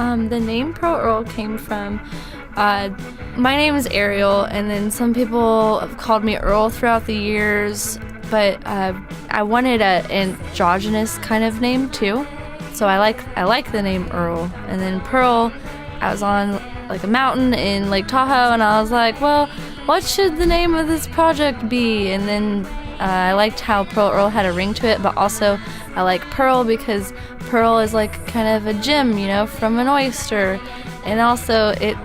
The name Pearl Earl came from, my name is Ariel, and then some people have called me Earl throughout the years, but I wanted an androgynous kind of name too, so I like the name Earl. And then Pearl, I was on like a mountain in Lake Tahoe, and I was like, well, what should the name of this project be? And then I liked how Pearl Earl had a ring to it, but also I like Pearl because pearl is like kind of a gem, from an oyster, and also it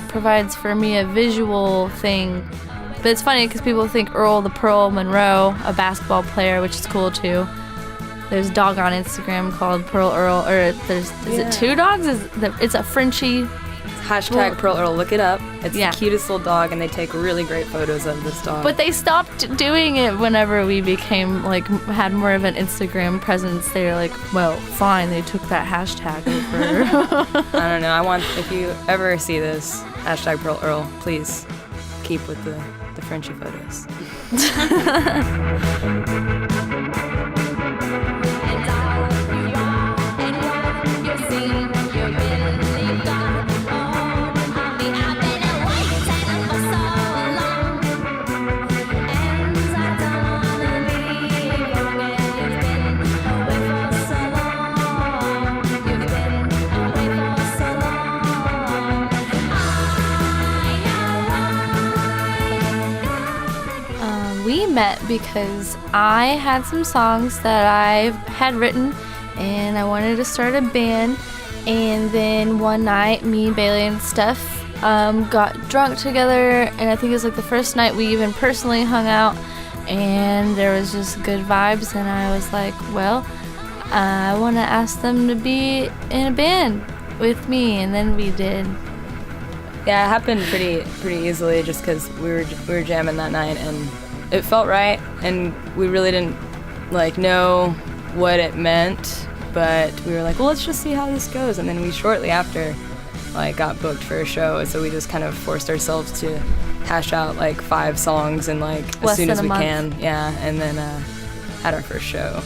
provides for me a visual thing. But it's funny because people think Earl the Pearl Monroe, a basketball player, which is cool too. There's a dog on Instagram called Pearl Earl, or is it two dogs? It's a Frenchie. Hashtag Pearl Earl, look it up. It's the cutest little dog, and they take really great photos of this dog. But they stopped doing it whenever we became, had more of an Instagram presence. They were like, well, fine, they took that hashtag over. I don't know, if you ever see this, hashtag Pearl Earl, please keep with the Frenchie photos. We met because I had some songs that I had written and I wanted to start a band, and then one night me, Bailey, and Steph got drunk together, and I think it was like the first night we even personally hung out, and there was just good vibes, and I was like, well, I want to ask them to be in a band with me, and then we did. Yeah, it happened pretty easily just because we were jamming that night, and it felt right, and we really didn't know what it meant, but we were like, well, let's just see how this goes. And then we shortly after got booked for a show, so we just kind of forced ourselves to hash out 5 songs and as soon as we can, and then had our first show.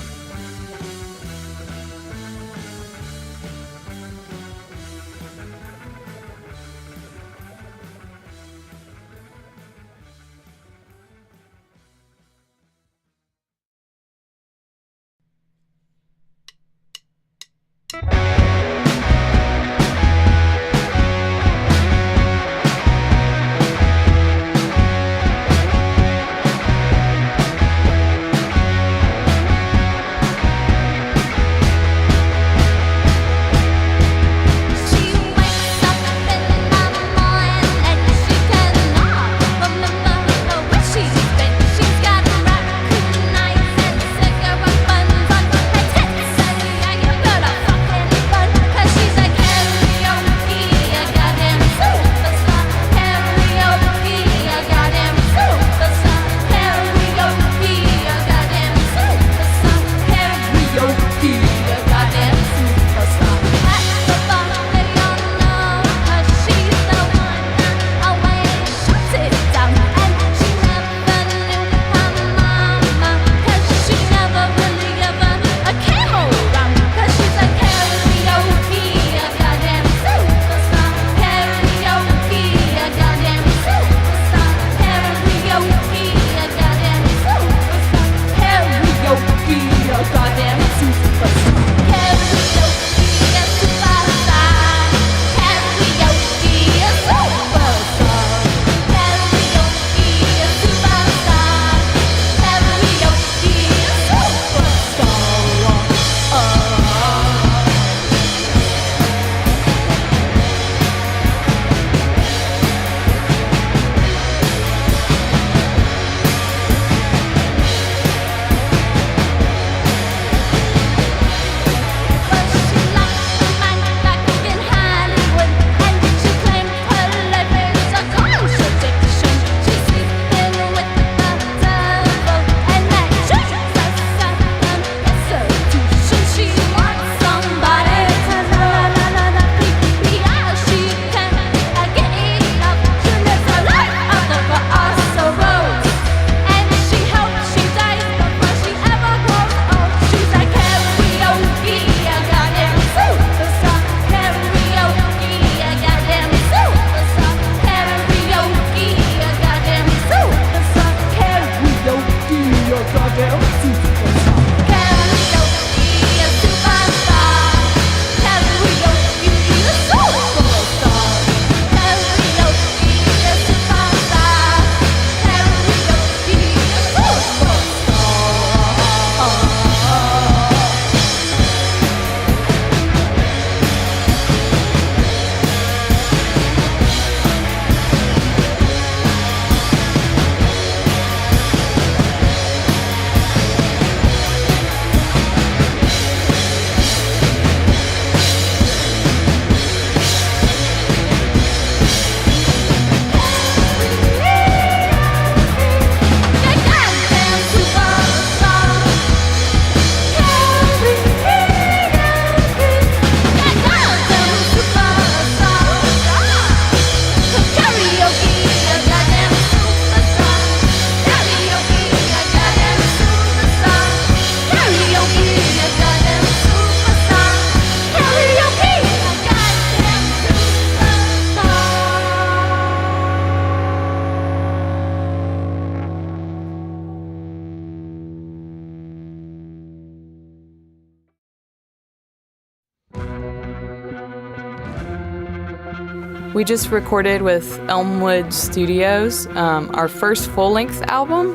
We just recorded with Elmwood Studios our first full-length album,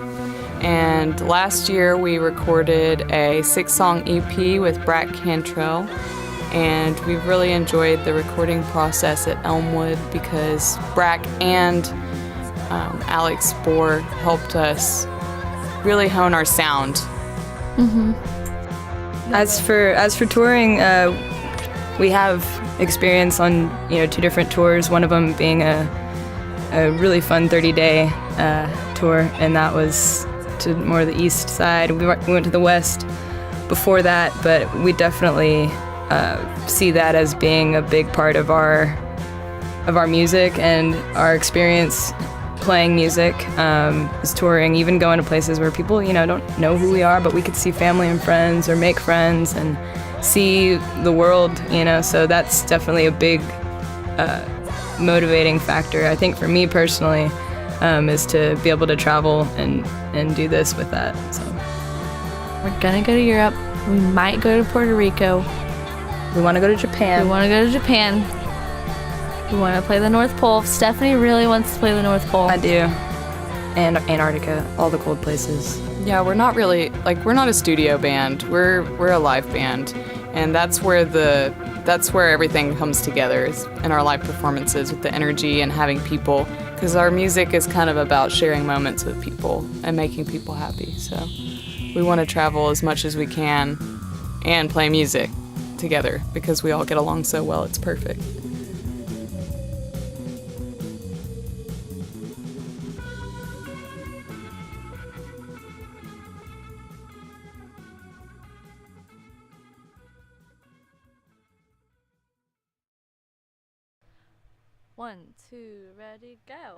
and last year we recorded a 6-song EP with Brack Cantrell, and we've really enjoyed the recording process at Elmwood because Brack and Alex Bohr helped us really hone our sound. Mm-hmm. As for touring, we have experience on 2 different tours. One of them being a really fun 30-day tour, and that was to more of the east side. We went to the west before that, but we definitely see that as being a big part of our music and our experience playing music is touring, even going to places where people don't know who we are, but we could see family and friends or make friends and see the world, so that's definitely a big motivating factor, I think, for me personally, is to be able to travel and do this with that. So We're gonna go to Europe. We might go to Puerto Rico. we want to go to Japan. We want to go to Japan. We want to play the North Pole. Stephanie really wants to play the North Pole. I do. And Antarctica, all the cold places. Yeah, we're not really, we're not a studio band. We're a live band, and that's where everything comes together, is in our live performances with the energy and having people, because our music is kind of about sharing moments with people and making people happy. So we want to travel as much as we can and play music together because we all get along so well. It's perfect. One, two, ready, go.